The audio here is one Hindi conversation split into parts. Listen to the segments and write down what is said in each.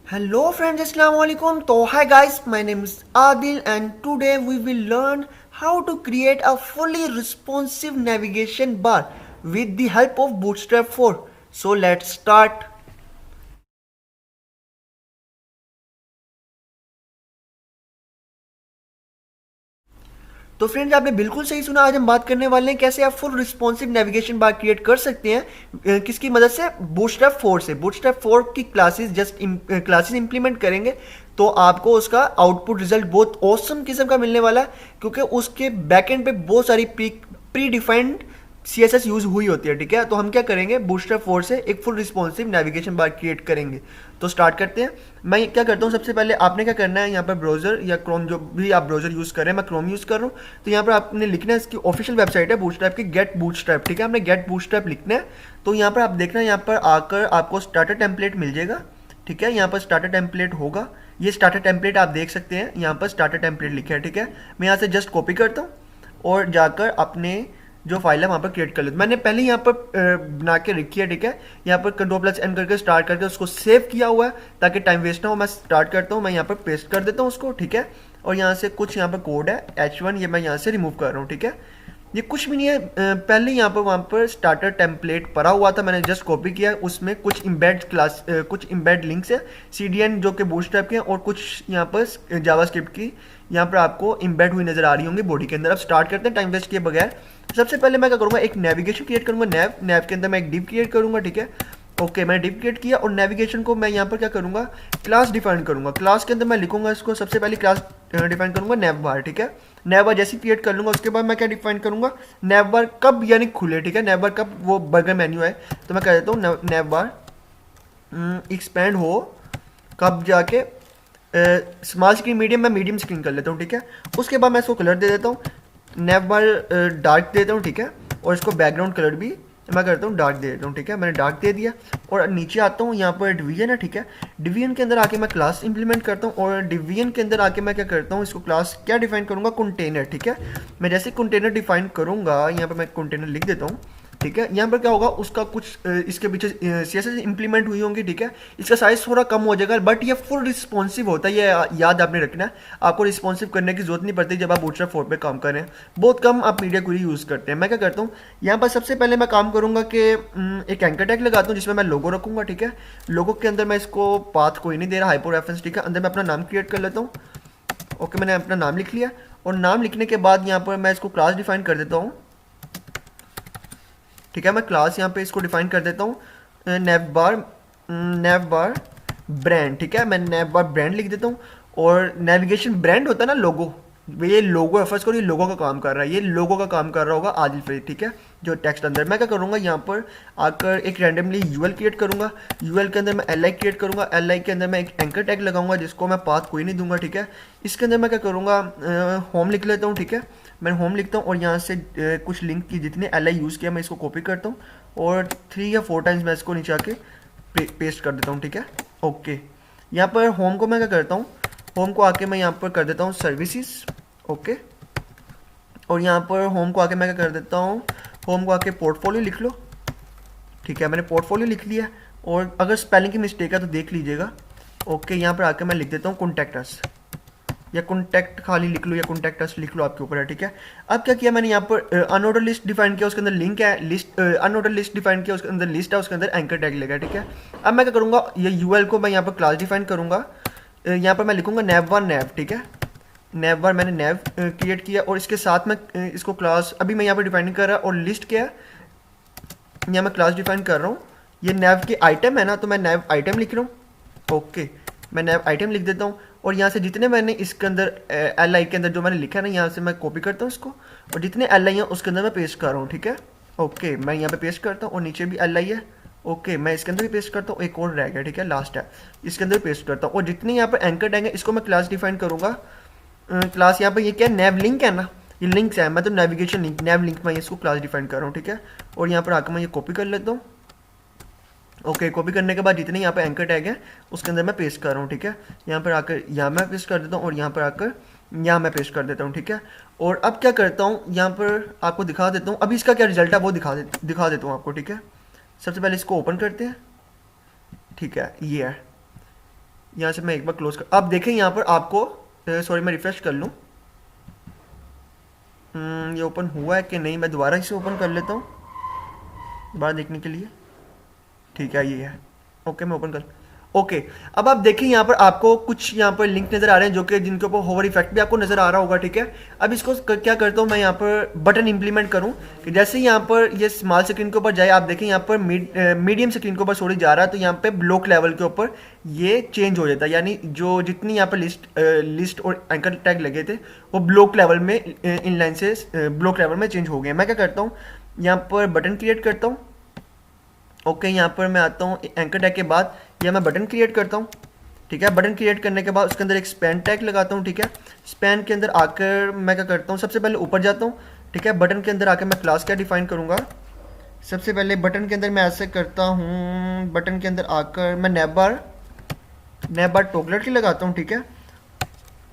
Hello friends, Assalamualaikum. So hi guys, my name is Adil and today we will learn how to create a fully responsive navigation bar with the help of Bootstrap 4. So let's start. तो फ्रेंड्स आपने बिल्कुल सही सुना। आज हम बात करने वाले हैं कैसे आप full responsive navigation bar create कर सकते हैं। किसकी मदद से? बूटस्ट्रैप 4 से। बूटस्ट्रैप 4 की क्लासेस इंप्लीमेंट करेंगे तो आपको उसका आउटपुट रिजल्ट बहुत ऑसम किस्म का मिलने वाला है, क्योंकि उसके बैकएंड पे बहुत सारी प्री डिफाइंड CSS यूज हुई होती है। ठीक है, तो हम क्या करेंगे, बूटस्ट्रैप 4 से एक full responsive navigation bar create करेंगे। तो स्टार्ट करते हैं। मैं क्या करता हूँ, सबसे पहले आपने क्या करना है, यहाँ पर ब्राउजर या क्रोम, जो भी आप ब्राउजर यूज़ कर रहे हैं, मैं क्रोम यूज़ कर रहा हूँ, तो यहाँ पर आपने लिखना है, इसकी ऑफिशियल वेबसाइट है बूटस्ट्रैप की, गेट बूटस्ट्रैप। ठीक है, आपने गेट बूटस्ट्रैप लिखना है। तो यहाँ पर आप देखना है, यहाँ पर आकर आपको स्टार्टर टेम्पलेट मिल जाएगा। ठीक है, यहाँ पर स्टार्टर टेम्पलेट होगा, ये स्टार्टर टेम्पलेट आप देख सकते हैं, यहाँ पर स्टार्टर टेम्पलेट लिखा है। ठीक है, मैं यहाँ से जस्ट कॉपी करता हूँ और जाकर अपने जो फाइल है वहाँ पर क्रिएट कर लेते। मैंने पहले यहाँ पर बना के रखी है। ठीक है, यहाँ पर Ctrl+N करके स्टार्ट करके उसको सेव किया हुआ है ताकि टाइम वेस्ट ना हो। मैं स्टार्ट करता हूँ, मैं यहाँ पर पेस्ट कर देता हूँ उसको। ठीक है, और यहाँ से कुछ यहाँ पर कोड है H1, ये मैं यहाँ से रिमूव कर रहा हूँ। ठीक है, ये कुछ भी नहीं है, पहले यहाँ पर वहाँ पर स्टार्टर टेम्पलेट पड़ा हुआ था, मैंने जस्ट कॉपी किया। उसमें कुछ कुछ इम्बेड लिंक्स है CDN जो कि बूटस्ट्रैप के हैं, और कुछ यहाँ पर जावास्क्रिप्ट की यहाँ पर आपको इम्बेड हुई नजर आ रही होंगी बॉडी के अंदर। अब स्टार्ट करते हैं टाइम वेस्ट किए बगैर। सबसे पहले मैं क्या करूँगा, एक नेविगेशन क्रिएट करूँगा, नैव के अंदर मैं एक डिव क्रिएट करूँगा। ठीक है, ओके, मैंने डिव क्रिएट किया और नेविगेशन को मैं यहाँ पर क्या करूँगा, क्लास डिफाइन करूँगा। क्लास के अंदर मैं लिखूंगा इसको, सबसे पहले क्लास डिफाइन करूँगा नैव बार। ठीक है, नैव बार जैसे क्रिएट कर लूँगा, उसके बाद मैं क्या डिफाइन करूँगा, नैव बार कब यानी खुले। ठीक है, नैव बार कब वो बर्गर मेन्यू है, तो मैं कह देता हूँ नैव बार एक्सपैंड हो कब जाके स्मॉल स्क्रीन मीडियम, मैं मीडियम स्क्रीन कर लेता हूँ। ठीक है, उसके बाद मैं इसको कलर दे देता हूँ, नैव बार डार्क दे देता हूँ। ठीक है, और इसको बैकग्राउंड कलर भी मैं करता हूँ डार्क दे देता हूँ। ठीक है, मैंने डार्क दे दिया और नीचे आता हूँ, यहाँ पर डिवीजन है। ठीक है, डिवीजन के अंदर आके मैं क्लास इंप्लीमेंट करता हूँ और डिवीजन के अंदर आके मैं क्या करता हूँ, इसको क्लास क्या डिफाइन करूँगा, कंटेनर। ठीक है, मैं जैसे कंटेनर डिफाइन करूँगा, यहाँ पर मैं कंटेनर लिख देता हूँ। ठीक है, यहाँ पर क्या होगा, उसका कुछ इसके पीछे CSS इंप्लीमेंट हुई होंगी। ठीक है, इसका साइज थोड़ा कम हो जाएगा, बट ये फुल रिस्पॉन्सिव होता है, ये याद आपने रखना है। आपको रिस्पॉन्सिव करने की जरूरत नहीं पड़ती जब आप बूटस्ट्रैप 4 पे काम कर रहे हैं। बहुत कम आप मीडिया क्वेरी यूज़ करते हैं। मैं क्या करता हूँ, यहाँ पर सबसे पहले मैं काम करूँगा कि एक एंकर टैग लगाता हूँ जिसमें मैं लोगो रखूँगा। ठीक है, लोगो के अंदर मैं इसको पाथ कोई नहीं दे रहा, हाइपर रेफरेंस। ठीक है, अंदर मैं अपना नाम क्रिएट कर लेता हूँ। ओके, मैंने अपना नाम लिख लिया और नाम लिखने के बाद यहाँ पर मैं इसको क्लास डिफाइन कर देता हूँ। ठीक है, मैं क्लास यहाँ पे इसको डिफाइन कर देता हूँ नैव बार ब्रांड। ठीक है, मैं नैव बार ब्रांड लिख देता हूँ। और नेविगेशन ब्रांड होता है ना, लोगो, ये लोगो है, फर्स्ट करो, ये लोगो का काम कर रहा है, ये लोगो का काम कर रहा होगा आदिल फरीद। ठीक है, जो टेक्स्ट अंदर मैं क्या करूँगा, यहाँ पर आकर एक रैंडमली यूएल क्रिएट करूँगा। यूएल के अंदर मैं एल आई क्रिएट करूँगा, एल आई के अंदर मैं एक एंकर टैग लगाऊंगा जिसको मैं पाथ कोई नहीं दूंगा। ठीक है, इसके अंदर मैं क्या करूँगा, होम लिख लेता हूँ। ठीक है, मैं होम लिखता हूँ और यहाँ से कुछ लिंक की जितने एल आई यूज़ किया मैं इसको कॉपी करता हूँ और 3 या 4 टाइम्स मैं इसको नीचे आके पेस्ट कर देता हूँ। ठीक है, ओके, यहाँ पर होम को मैं क्या करता हूँ, होम को आके मैं यहाँ पर कर देता हूँ सर्विसेज। ओके, और यहाँ पर होम को आके मैं क्या कर देता हूँ, होम को आके पोर्टफोलियो लिख लो। ठीक है, मैंने पोर्टफोलियो लिख लिया और अगर स्पेलिंग की मिस्टेक है तो देख लीजिएगा। ओके, यहाँ पर आके मैं लिख देता हूँ कॉन्टैक्ट अस, या कॉन्टैक्ट खाली लिख लो या कॉन्टैक्ट अस लिख लो, आपके ऊपर है। ठीक है, अब क्या किया मैंने, यहाँ पर अनऑर्डर लिस्ट डिफाइन किया, उसके अंदर लिंक है, लिस्ट अनऑर्डर लिस्ट डिफाइन किया, उसके अंदर लिस्ट है, उसके अंदर एंकर टैग लगा। ठीक है, अब मैं क्या करूँगा, ये यूएल को मैं यहाँ पर क्लास डिफाइन करूँगा। यहाँ पर मैं लिखूँगा नैव वन नैव। ठीक है, नैव बार मैंने नैव क्रिएट किया और इसके साथ में इसको क्लास अभी मैं यहाँ पर डिफाइन कर रहा, और लिस्ट क्या है, यहाँ मैं क्लास डिफाइन कर रहा हूँ। ये नैव के आइटम है ना, तो मैं नैव आइटम लिख रहा हूँ। ओके, मैं नैव आइटम लिख देता हूँ और यहाँ से जितने मैंने इसके अंदर एल आई के अंदर जो मैंने लिखा है ना, यहाँ से मैं कॉपी करता हूँ इसको, और जितने एल आई हैं उसके अंदर मैं पेस्ट कर रहा हूँ। ठीक है, ओके, मैं यहाँ पे पेस्ट करता हूँ और नीचे भी एल आई है। ओके, मैं इसके अंदर भी पेस्ट करता हूँ, एक और रह गया। ठीक है, लास्ट है, इसके अंदर पेस्ट करता हूँ और जितने यहाँ पर एंकर टैग है इसको मैं क्लास डिफाइन करूँगा। क्लास यहाँ पर ये क्या है, नैव लिंक है ना, ये लिंक्स है, मैं तो नेविगेशन लिंक नैव लिंक में इसको क्लास डिफाइन कर रहा हूँ। ठीक है, और यहाँ पर आकर मैं ये कॉपी कर लेता हूँ। ओके, कॉपी करने के बाद जितने यहाँ पे एंकर टैग है उसके अंदर मैं पेस्ट कर रहा हूँ। ठीक है, यहाँ पर आकर यहाँ मैं पेस्ट कर देता हूँ और यहाँ पर आकर यहाँ मैं पेस्ट कर देता हूँ। ठीक है, और अब क्या करता हूँ, यहाँ पर आपको दिखा देता हूँ अभी इसका क्या रिजल्ट है वो दिखा देता हूँ आपको। ठीक है, सबसे पहले इसको ओपन करते हैं। ठीक है, ये है, यहाँ से मैं एक बार क्लोज कर, अब देखें यहाँ पर आपको, सॉरी मैं रिफ्रेश कर लूँ। ये ओपन हुआ है कि नहीं, मैं दोबारा इसे ओपन कर लेता हूँ दोबारा देखने के लिए। ठीक है ये है, ओके मैं ओपन कर, ओके। अब आप देखिए यहाँ पर आपको कुछ यहाँ पर लिंक नज़र आ रहे हैं जो कि जिनके ऊपर होवर इफेक्ट भी आपको नज़र आ रहा होगा, ठीक है। अब इसको क्या करता हूँ मैं, यहाँ पर बटन इंप्लीमेंट करूँ कि जैसे यहाँ पर ये स्मॉल स्क्रीन के ऊपर जाए, आप देखें यहाँ पर मीडियम स्क्रीन के ऊपर सॉरी जा रहा है, तो यहाँ पे ब्लॉक लेवल के ऊपर ये चेंज हो जाता है, यानी जो जितनी यहाँ पर लिस्ट और एंकर टैग लगे थे वो ब्लॉक लेवल में इनलाइन से ब्लॉक लेवल में चेंज हो गए। मैं क्या करता हूँ, यहाँ पर बटन क्रिएट करता हूँ, ओके। यहाँ पर मैं आता हूँ एंकर टैग के बाद, या मैं बटन क्रिएट करता हूँ, ठीक है। बटन क्रिएट करने के बाद उसके अंदर एक स्पैन टैग लगाता हूँ, ठीक है। स्पैन के अंदर आकर मैं क्या करता हूँ, सबसे पहले ऊपर जाता हूँ, ठीक है। बटन के अंदर आकर मैं क्लास क्या डिफाइन करूँगा, सबसे पहले बटन के अंदर मैं ऐसे करता हूँ, बटन के अंदर आकर मैं नैब बार टॉगलर की लगाता हूँ, ठीक है।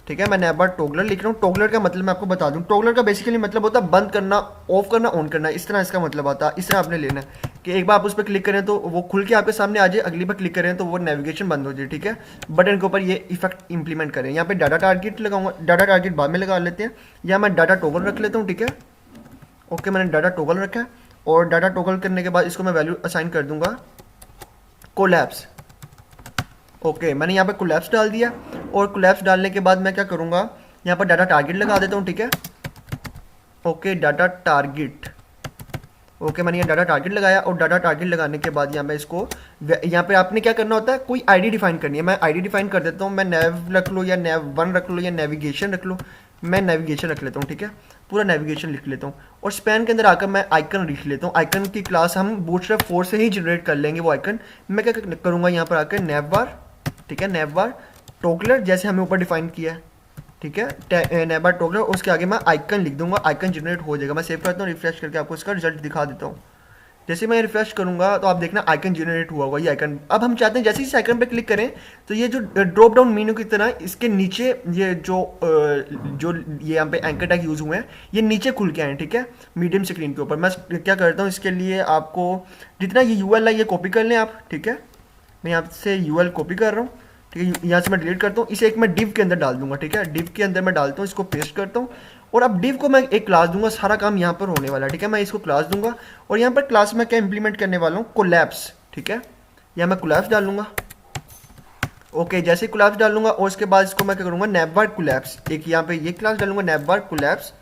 ठीक है, मैं नैब बार टॉगलर लिख रहा हूँ। टॉगलर का मतलब मैं आपको बता दूँ, टॉगलर का बेसिकली मतलब होता है बंद करना, ऑफ करना, ऑन करना, इस तरह इसका मतलब आता है। इस तरह आपने लेना है कि एक बार आप उस पर क्लिक करें तो वो खुल के आपके सामने आ जाए, अगली बार क्लिक करें तो वो नेविगेशन बंद हो जाए, ठीक है। बटन के ऊपर ये इफेक्ट इंप्लीमेंट करें। यहाँ पे डाटा टारगेट लगाऊंगा, डाटा टारगेट बाद में लगा लेते हैं, या मैं डाटा टॉगल रख लेता हूँ, ठीक है। ओके, मैंने डाटा टॉगल रखा है, और डाटा टॉगल करने के बाद इसको मैं वैल्यू असाइन कर दूंगा कोलैप्स। ओके, मैंने यहाँ पे कोलैप्स डाल दिया, और कोलैप्स डालने के बाद मैं क्या करूँगा, यहाँ पर डाटा टारगेट लगा देता हूँ, ठीक है। ओके, डाटा टारगेट, ओके मैंने ये डाटा टारगेट लगाया, और डाटा टारगेट लगाने के बाद यहाँ पे इसको, यहाँ पे आपने क्या करना होता है, कोई आईडी डिफाइन करनी है। मैं आईडी डिफाइन कर देता हूँ, मैं नेव रख लूँ या नेव 1 रख लूँ या नेविगेशन रख लूँ, मैं नेविगेशन रख लेता हूँ, ठीक है। पूरा नेविगेशन लिख लेता हूँ, और स्पैन के अंदर आकर मैं आइकन लिख लेता हूँ। आइकन की क्लास हम बूटस्ट्रैप 4 से ही जनरेट कर लेंगे वो आइकन। मैं क्या करूँगा, यहाँ पर आकर नैव बार, ठीक है, नैव बार टॉगलर जैसे हमें ऊपर डिफाइन किया है, ठीक है, नैव बार टॉगलर, उसके आगे मैं आइकन लिख दूंगा, आइकन जनरेट हो जाएगा। मैं सेव करता हूँ, रिफ्रेश करके आपको इसका रिजल्ट दिखा देता हूँ। जैसे मैं रिफ्रेश करूंगा तो आप देखना आइकन जनरेट हुआ होगा, ये आइकन। अब हम चाहते हैं जैसे इस आइकन पे क्लिक करें तो ये जो ड्रॉप डाउन मेन्यू की तरह इसके नीचे ये जो ये यहाँ पे एंकर टैग यूज हुए हैं ये नीचे खुल के आए, ठीक है, मीडियम स्क्रीन के ऊपर। मैं क्या करता हूँ, इसके लिए आपको जितना ये यूएल है ये कॉपी कर लें आप, ठीक है। मैं यहाँ से यूएल कॉपी कर रहा हूँ, ठीक है। यहाँ से मैं डिलीट करता हूँ, इसे एक मैं डिव के अंदर डाल दूंगा, ठीक है। डिव के अंदर मैं डालता हूँ, इसको पेस्ट करता हूँ, और अब डिव को मैं एक क्लास दूंगा। सारा काम यहाँ पर होने वाला है, ठीक है। मैं इसको क्लास दूंगा, और यहाँ पर क्लास में क्या इंप्लीमेंट करने वाला हूँ, कोलैप्स, ठीक है। यहाँ मैं कोलैप्स डालूंगा, ओके। जैसे कोलैप्स डालूंगा, और उसके बाद इसको मैं क्या करूँगा, नैव बार कोलैप्स, एक यहाँ पे ये क्लास डालूंगा, नैव बार कोलैप्स,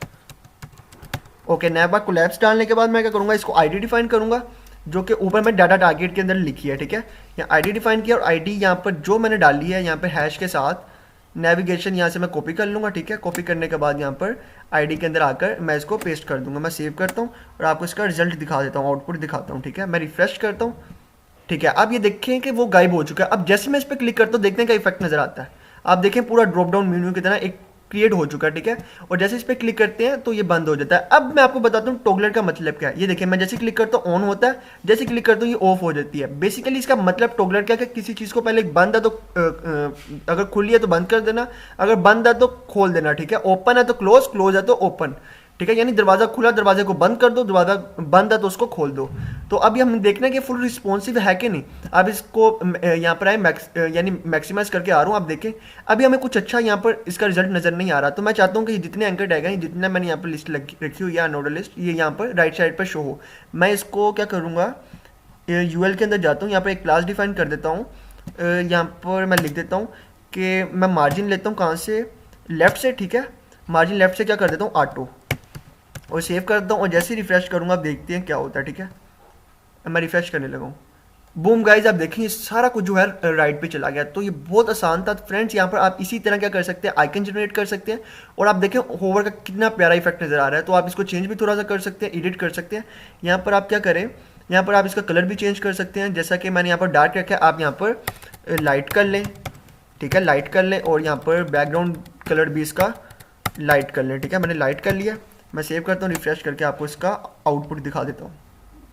ओके। नैव बार कोलैप्स डालने के बाद मैं क्या करूँगा, इसको आईडी डिफाइन करूँगा, जो कि ऊपर मैं डाटा टारगेट के अंदर लिखी है, ठीक है। यहाँ आईडी डिफाइन किया, और आईडी यहाँ पर जो मैंने डाली है यहाँ पे हैश के साथ नेविगेशन, यहाँ से मैं कॉपी कर लूँगा, ठीक है। कॉपी करने के बाद यहाँ पर आईडी के अंदर आकर मैं इसको पेस्ट कर दूंगा। मैं सेव करता हूँ और आपको इसका रिजल्ट दिखा देता हूँ, आउटपुट दिखाता हूँ, ठीक है। मैं रिफ्रेश करता हूँ, ठीक है। अब ये देखें कि वो गायब हो चुका है। अब जैसे मैं इस पर क्लिक करता हूँ देखते हैं क्या इफेक्ट नजर आता है। आप देखें पूरा ड्रॉप डाउन मेन्यू की तरह एक क्रिएट हो चुका है, ठीक है। और जैसे इस पर क्लिक करते हैं तो ये बंद हो जाता है। अब मैं आपको बताता हूँ टॉगलर का मतलब क्या है। ये देखिए, मैं जैसे क्लिक करता हूँ ऑन होता है, जैसे क्लिक करता हूँ ये ऑफ हो जाती है। बेसिकली इसका मतलब टॉगलर क्या है, किसी चीज़ को पहले बंद है तो अगर खुली है तो बंद कर देना, अगर बंद है तो खोल देना, ठीक है। ओपन है तो क्लोज, क्लोज है तो ओपन, ठीक है। यानी दरवाजा खुला, दरवाजे को बंद कर दो, दरवाजा बंद है तो उसको खोल दो। तो अब हम देखना है कि फुल रिस्पॉन्सिव है कि नहीं। अब इसको यहाँ पर आए यानी मैक्सिमाइज करके आ रहा हूँ, आप देखें अभी हमें कुछ अच्छा यहाँ पर इसका रिजल्ट नजर नहीं आ रहा। तो मैं चाहता हूँ कि जितने एंकर टैग हैं, जितना मैंने यहाँ पर लिस्ट रखी हुई है अनऑर्डर लिस्ट, ये यहाँ पर राइट साइड पर शो हो। मैं इसको क्या करूँगा, यूएल के अंदर जाता हूँ, यहाँ पर एक क्लास डिफाइन कर देता हूँ। यहाँ पर मैं लिख देता हूँ कि मैं मार्जिन लेता हूँ कहाँ से, लेफ्ट से, ठीक है। मार्जिन लेफ्ट से क्या कर देता हूँ, ऑटो, और सेव करता हूँ। और जैसे ही रिफ्रेश करूँगा आप देखते हैं क्या होता है, ठीक है। मैं रिफ्रेश करने लगा हूँ, बूम गाइज, आप देखें सारा कुछ जो है राइट पे चला गया। तो ये बहुत आसान था फ्रेंड्स। यहाँ पर आप इसी तरह क्या कर सकते हैं, आइकन जनरेट कर सकते हैं। और आप देखें होवर का कितना प्यारा इफेक्ट नज़र आ रहा है। तो आप इसको चेंज भी थोड़ा सा कर सकते हैं, एडिट कर सकते हैं। यहाँ पर आप क्या करें, यहाँ पर आप इसका कलर भी चेंज कर सकते हैं। जैसा कि मैंने यहाँ पर डार्क रखा है, आप यहाँ पर लाइट कर लें, ठीक है, लाइट कर लें। और यहाँ पर बैकग्राउंड कलर भी इसका लाइट कर लें, ठीक है। मैंने लाइट कर लिया। मैं सेव करता हूँ, रिफ्रेश करके आपको इसका आउटपुट दिखा देता हूँ।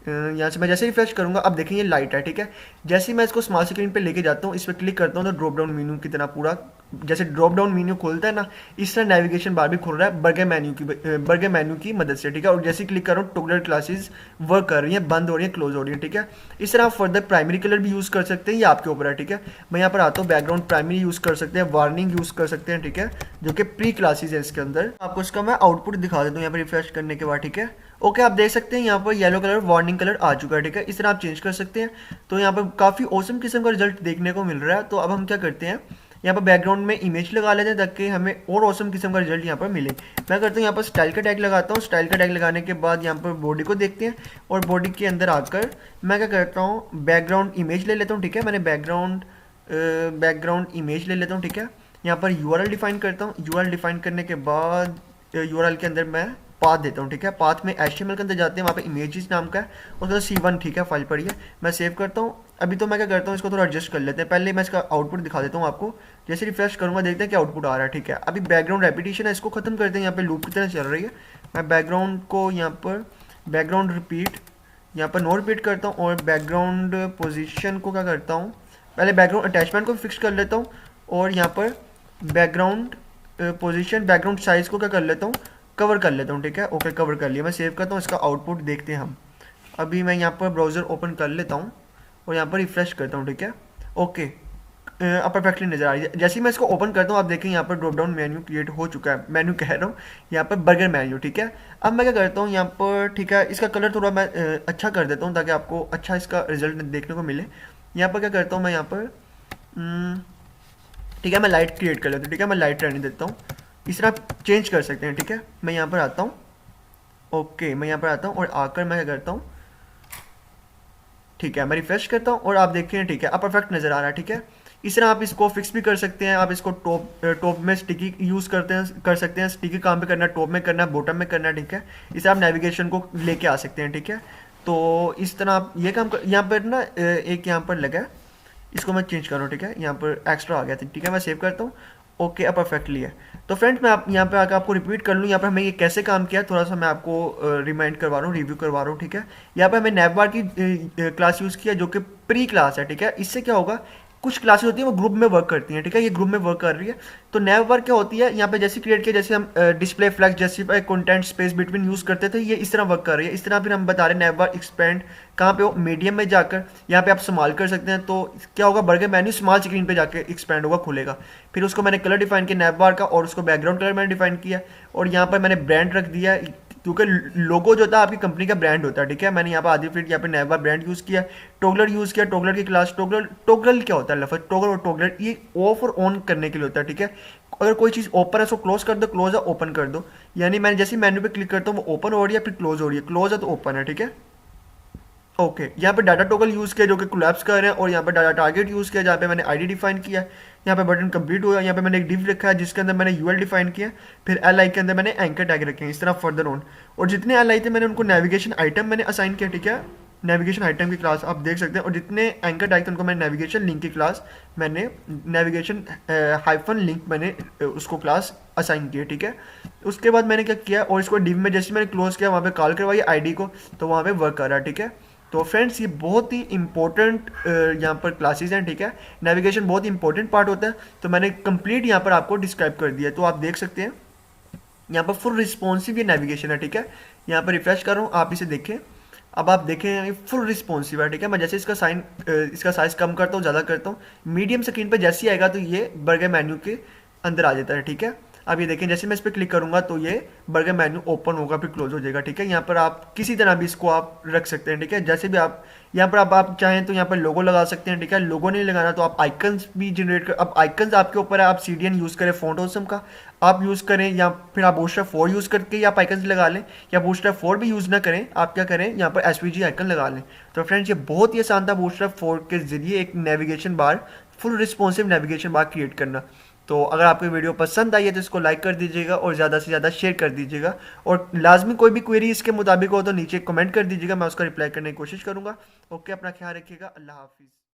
यहाँ से मैं जैसे रिफ्रेश करूँगा अब देखें ये लाइट है, ठीक है। जैसे ही मैं इसको स्मॉल स्क्रीन पे लेके जाता हूँ, इस पर क्लिक करता हूँ तो ड्रॉप डाउन मेन्यू की तरह पूरा जैसे ड्रॉप डाउन मेन्यू खोलता है ना, इस तरह नेविगेशन बार भी खुल रहा है बर्गर मेन्यू की मदद से, ठीक है। और जैसे क्लिक करो टॉगलर क्लासेस वर्क कर रही है, बंद हो रही है, क्लोज हो रही है, ठीक है। इस तरह आप फर्दर प्राइमरी कलर भी यूज़ कर सकते हैं, ये आपके ऊपर है, ठीक है। मैं यहाँ पर आता हूँ, बैकग्राउंड प्राइमरी यूज़ कर सकते हैं, वार्निंग यूज़ कर सकते हैं, ठीक है, जो कि प्री क्लासेस है इसके अंदर। आपको इसका मैं आउटपुट दिखा देता हूँ यहाँ पर रिफ्रेश करने के बाद, ठीक है। ओके, आप देख सकते हैं यहाँ पर येलो कलर वार्निंग कलर आ चुका है, ठीक है। इस तरह आप चेंज कर सकते हैं। तो यहाँ पर काफ़ी औसम किस्म का रिजल्ट देखने को मिल रहा है। तो अब हम क्या करते हैं, यहाँ पर बैकग्राउंड में इमेज लगा लेते हैं ताकि हमें और औसम किस्म का रिजल्ट यहाँ पर मिले। मैं करता हूँ यहाँ पर स्टाइल का टैग लगाता हूँ। स्टाइल का टैग लगाने के बाद यहाँ पर बॉडी को देखते हैं और बॉडी के अंदर आकर मैं क्या करता हूँ, बैकग्राउंड इमेज ले लेता हूँ, ठीक है। मैंने बैकग्राउंड इमेज ले लेता हूँ, ठीक है। यहाँ पर URL डिफाइन करता हूँ। URL डिफाइन करने के बाद URL के अंदर मैं पाथ देता हूँ, ठीक है। पाथ में HTML के अंदर जाते हैं, वहाँ पे इमेजेस नाम का है, उसका C1, ठीक है, फाइल पड़ी है। मैं सेव करता हूँ। अभी तो मैं क्या करता हूँ, इसको थोड़ा एडजस्ट कर लेते हैं। पहले मैं इसका आउटपुट दिखा देता हूँ आपको। जैसे रिफ्रेश करूँगा देखते हैं क्या आउटपुट आ रहा है, ठीक है। अभी बैकग्राउंड रेपिटेशन है, इसको खत्म करते हैं। यहाँ पे लूप की तरह चल रही है। मैं बैकग्राउंड को यहाँ पर बैकग्राउंड रिपीट यहाँ पर नो रिपीट करता हूँ और बैकग्राउंड पोजिशन को क्या करता हूँ, पहले बैकग्राउंड अटैचमेंट को फिक्स कर लेता हूँ और यहाँ पर बैकग्राउंड पोजीशन बैकग्राउंड साइज़ को क्या कर लेता हूँ, कवर कर लेता हूँ, ठीक है। ओके, कवर कर लिया। मैं सेव करता हूँ, इसका आउटपुट देखते हैं हम। अभी मैं यहाँ पर ब्राउज़र ओपन कर लेता हूँ और यहाँ पर रिफ्रेश करता हूँ, ठीक है। ओके, अब परफेक्टली नज़र आ रही है। जैसे ही मैं इसको ओपन करता हूँ आप देखें यहाँ पर ड्रॉप डाउन मेन्यू क्रिएट हो चुका है। मेन्यू कह रहा हूँ, यहाँ पर बर्गर मेन्यू, ठीक है। अब मैं क्या करता हूँ यहाँ पर, ठीक है, इसका कलर थोड़ा मैं अच्छा कर देता हूँ ताकि आपको अच्छा इसका रिजल्ट देखने को मिले। यहाँ पर क्या करता हूँ मैं यहाँ पर, ठीक है, मैं लाइट क्रिएट कर लेता हूँ, ठीक है। मैं लाइट रहने देता हूँ। इस तरह आप चेंज कर सकते हैं, ठीक है। मैं यहाँ पर आता हूँ। ओके, मैं यहाँ पर आता हूँ और आकर मैं क्या करता हूँ, ठीक है, मैं रिफ्रेश करता हूँ और आप देखें, ठीक है, अब परफेक्ट नज़र आ रहा है, ठीक है। इस तरह आप इसको फिक्स भी कर सकते हैं। आप इसको टॉप में स्टिकी यूज़ कर सकते हैं। स्टिकी काम पे करना है, टॉप में करना है, बॉटम में करना है, ठीक है। इससे आप नेविगेशन को लेके आ सकते हैं, ठीक है। तो इस तरह आप ये काम कर, यहाँ पर ना एक यहाँ पर लगा है, इसको मैं चेंज कर रहा हूँ, ठीक है। यहाँ पर एक्स्ट्रा आ गया था, ठीक है। मैं सेव करता हूँ। ओके, अब परफेक्टली है। तो फ्रेंड्स मैं आप यहाँ पे आकर आपको रिपीट कर लूँ, यहाँ पर हमें ये कैसे काम किया थोड़ा सा मैं आपको रिमाइंड करवा रहा हूँ, रिव्यू करवा रहा हूँ, ठीक है। यहाँ पे हमें नैवबार की क्लास यूज़ किया जो कि प्री क्लास है, ठीक है। इससे क्या होगा, कुछ क्लासेस होती है वो ग्रुप में वर्क करती हैं, ठीक है। ये ग्रुप में वर्क कर रही है। तो नैव बार क्या होती है, यहाँ पे जैसे क्रिएट किया, जैसे हम display flag justify content space between use करते थे, ये इस तरह वर्क कर रही है। इस तरह फिर हम बता रहे हैं नैव बार एक्सपेंड कहाँ पे हो, मीडियम में जाकर यहाँ पे आप स्मॉल कर सकते हैं। तो क्या होगा, बर्गर मेन्यू स्मॉल स्क्रीन पे जाके एक्सपेंड होगा, खुलेगा। फिर उसको मैंने कलर डिफाइन किया नैव बार का और उसको बैकग्राउंड कलर मैंने डिफाइन किया और यहाँ पर मैंने ब्रांड रख दिया क्योंकि लोगो जो था आपकी कंपनी का ब्रांड होता है, ठीक है। मैंने यहाँ पर आदि फिट यहाँ पे नैवा ब्रांड यूज़ किया। टॉगलर यूज़ किया, टॉगलर की क्लास टॉगल क्या होता है, लफ्ज़ टॉगल और टॉगलर ये ऑफ और ऑन करने के लिए होता है, ठीक है। अगर कोई चीज़ ओपन है उसको क्लोज कर दो, क्लोज है ओपन कर दो। यानी मैंने जैसे मेन्यू पे क्लिक करता हूँ वो ओपन हो रही है, फिर क्लोज हो रही है, क्लोज है तो ओपन है, ठीक है। ओके, यहाँ पे डाटा टॉगल यूज़ किया जो कि कोलैप्स कर रहे हैं और यहाँ पे डाटा टारगेट यूज़ किया जहाँ पे मैंने आईडी डिफाइन किया। यहाँ पे बटन कंप्लीट हुआ। यहाँ पे मैंने एक डिव रखा है जिसके अंदर मैंने यूएल डिफाइन किया। फिर एल आई के अंदर मैंने एंकर टैग रखे हैं, इस तरह फर्दर ऑन। और जितने एल आई थे मैंने उनको नेविगेशन आइटम मैंने असाइन किया, ठीक है। नेविगेशन आइटम की क्लास आप देख सकते हैं और जितने एंकर टैग थे उनको मैंने नेविगेशन लिंक की क्लास मैंने नेविगेशन हाइफन लिंक मैंने उसको क्लास असाइन किया, ठीक है। उसके बाद मैंने क्या किया और इसको डिव में जैसे मैंने क्लोज किया वहाँ पे कॉल करवाई आईडी को, तो वहाँ पे वर्क कर रहा है, ठीक है। तो फ्रेंड्स ये बहुत ही इंपॉर्टेंट यहाँ पर क्लासेस हैं, ठीक है। नेविगेशन बहुत ही इंपॉर्टेंट पार्ट होता है, तो मैंने कंप्लीट यहाँ पर आपको डिस्क्राइब कर दिया। तो आप देख सकते हैं यहाँ पर फुल रिस्पॉन्सिव ये नेविगेशन है, ठीक है। यहाँ पर रिफ्रेश कर रहा हूँ, आप इसे देखें। अब आप देखें फुल रिस्पॉन्सिव है, ठीक है। मैं जैसे इसका साइज़ कम करता हूँ, ज़्यादा करता हूँ, मीडियम स्क्रीन पर जैसे ही आएगा तो ये बर्गर मेन्यू के अंदर आ जाता है, ठीक है। अब ये देखें जैसे मैं इस पर क्लिक करूंगा तो ये बर्गर मेन्यू ओपन होगा फिर क्लोज हो जाएगा, ठीक है। यहाँ पर आप किसी तरह भी इसको आप रख सकते हैं, ठीक है। जैसे भी आप यहाँ पर आप चाहें तो यहाँ पर लोगो लगा सकते हैं, ठीक है। लोगो नहीं लगाना तो आप आइकन्स भी जनरेट कर, अब आइकन्स आपके ऊपर है। आप CDN यूज़ करें, फॉन्ट ऑसम का आप यूज़ करें या फिर आप बूटस्ट्रैप 4 यूज़ करके आप आइकन्स लगा लें, या बूटस्ट्रैप 4 भी यूज़ ना करें, आप क्या करें यहाँ पर SVG आइकन लगा लें। तो फ्रेंड्स ये बहुत ही आसान था बूटस्ट्रैप 4 के जरिए एक navigation bar, full responsive navigation bar create करना। तो अगर आपको वीडियो पसंद आई है तो इसको लाइक कर दीजिएगा और ज़्यादा से ज़्यादा शेयर कर दीजिएगा। और लाजमी कोई भी क्वेरी इसके मुताबिक हो तो नीचे कमेंट कर दीजिएगा, मैं उसका रिप्लाई करने की कोशिश करूँगा। ओके, अपना ख्याल रखिएगा। अल्लाह हाफिज़।